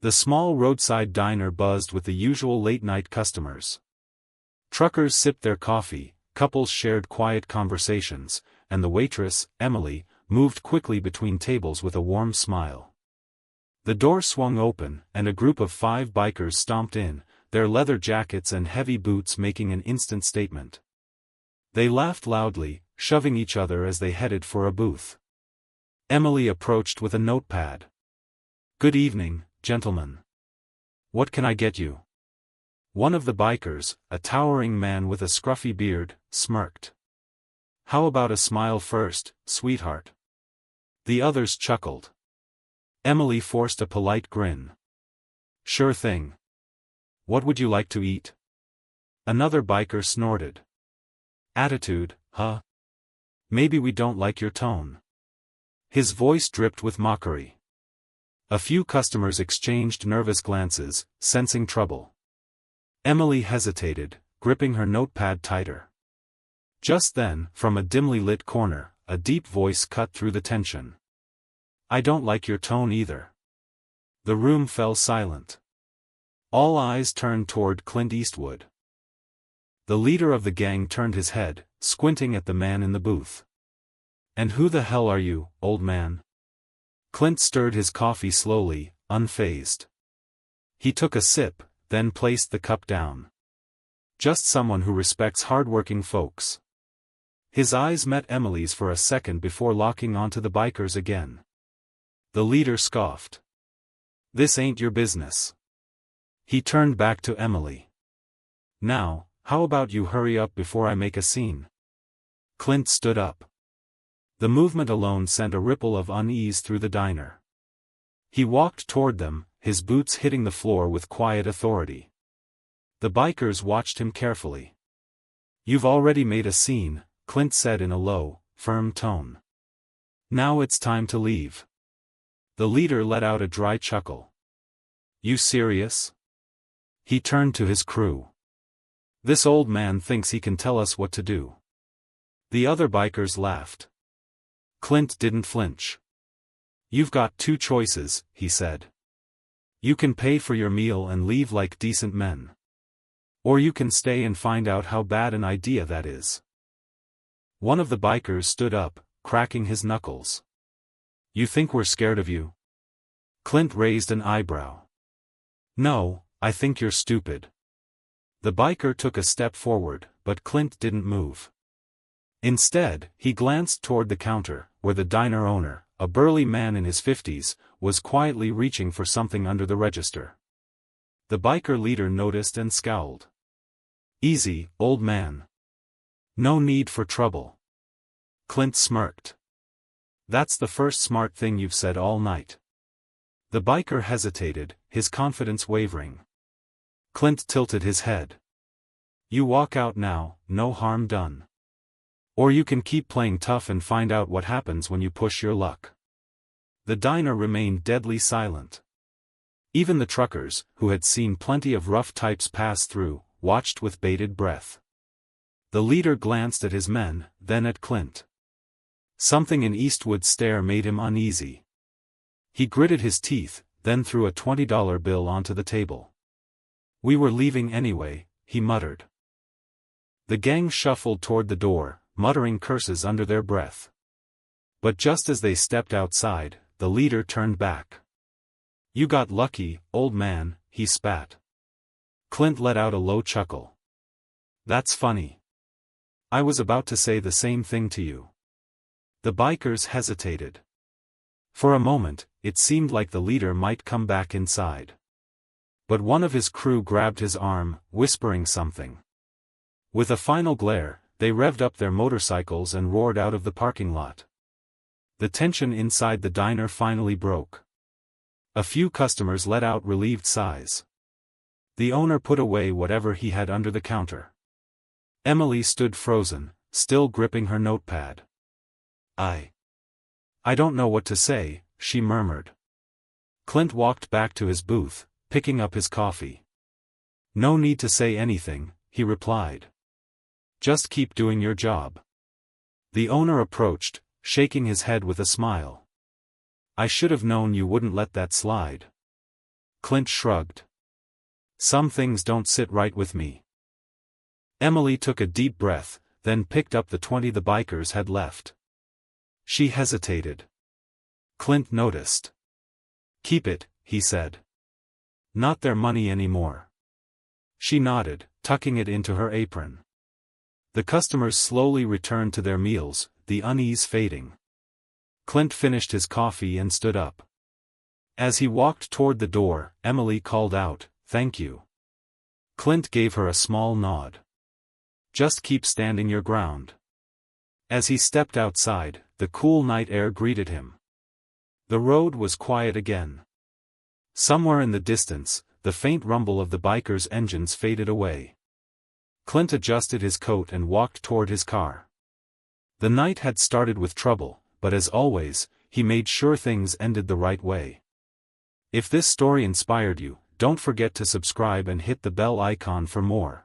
The small roadside diner buzzed with the usual late-night customers. Truckers sipped their coffee, couples shared quiet conversations, and the waitress, Emily, moved quickly between tables with a warm smile. The door swung open, and a group of 5 bikers stomped in, their leather jackets and heavy boots making an instant statement. They laughed loudly, shoving each other as they headed for a booth. Emily approached with a notepad. "Good evening, gentlemen. What can I get you?" One of the bikers, a towering man with a scruffy beard, smirked. "How about a smile first, sweetheart?" The others chuckled. Emily forced a polite grin. "Sure thing. What would you like to eat?" Another biker snorted. "Attitude, huh? Maybe we don't like your tone." His voice dripped with mockery. A few customers exchanged nervous glances, sensing trouble. Emily hesitated, gripping her notepad tighter. Just then, from a dimly lit corner, a deep voice cut through the tension. "I don't like your tone either." The room fell silent. All eyes turned toward Clint Eastwood. The leader of the gang turned his head, squinting at the man in the booth. "And who the hell are you, old man?" Clint stirred his coffee slowly, unfazed. He took a sip, then placed the cup down. "Just someone who respects hardworking folks." His eyes met Emily's for a second before locking onto the bikers again. The leader scoffed. "This ain't your business." He turned back to Emily. "Now, how about you hurry up before I make a scene?" Clint stood up. The movement alone sent a ripple of unease through the diner. He walked toward them, his boots hitting the floor with quiet authority. The bikers watched him carefully. "You've already made a scene," Clint said in a low, firm tone. "Now it's time to leave." The leader let out a dry chuckle. "You serious?" He turned to his crew. "This old man thinks he can tell us what to do." The other bikers laughed. Clint didn't flinch. "You've got 2 choices," he said. "You can pay for your meal and leave like decent men. Or you can stay and find out how bad an idea that is." One of the bikers stood up, cracking his knuckles. "You think we're scared of you?" Clint raised an eyebrow. "No, I think you're stupid." The biker took a step forward, but Clint didn't move. Instead, he glanced toward the counter, where the diner owner, a burly man in his 50s, was quietly reaching for something under the register. The biker leader noticed and scowled. "Easy, old man. No need for trouble." Clint smirked. "That's the first smart thing you've said all night." The biker hesitated, his confidence wavering. Clint tilted his head. "You walk out now, no harm done. Or you can keep playing tough and find out what happens when you push your luck." The diner remained deadly silent. Even the truckers, who had seen plenty of rough types pass through, watched with bated breath. The leader glanced at his men, then at Clint. Something in Eastwood's stare made him uneasy. He gritted his teeth, then threw a $20 bill onto the table. "We were leaving anyway," he muttered. The gang shuffled toward the door, muttering curses under their breath. But just as they stepped outside, the leader turned back. "You got lucky, old man," he spat. Clint let out a low chuckle. "That's funny. I was about to say the same thing to you." The bikers hesitated. For a moment, it seemed like the leader might come back inside. But one of his crew grabbed his arm, whispering something. With a final glare, they revved up their motorcycles and roared out of the parking lot. The tension inside the diner finally broke. A few customers let out relieved sighs. The owner put away whatever he had under the counter. Emily stood frozen, still gripping her notepad. I don't know what to say," she murmured. Clint walked back to his booth, picking up his coffee. "No need to say anything," he replied. "Just keep doing your job." The owner approached, shaking his head with a smile. "I should have known you wouldn't let that slide." Clint shrugged. Some things don't sit right with me. Emily took a deep breath, then picked up the 20 the bikers had left. She hesitated. Clint noticed. Keep it, he said. Not their money anymore. She nodded, tucking it into her apron. The customers slowly returned to their meals, the unease fading. Clint finished his coffee and stood up. As he walked toward the door, Emily called out, "Thank you." Clint gave her a small nod. Just keep standing your ground. As he stepped outside, the cool night air greeted him. The road was quiet again. Somewhere in the distance, the faint rumble of the bikers' engines faded away. Clint adjusted his coat and walked toward his car. The night had started with trouble, but as always, he made sure things ended the right way. If this story inspired you, don't forget to subscribe and hit the bell icon for more.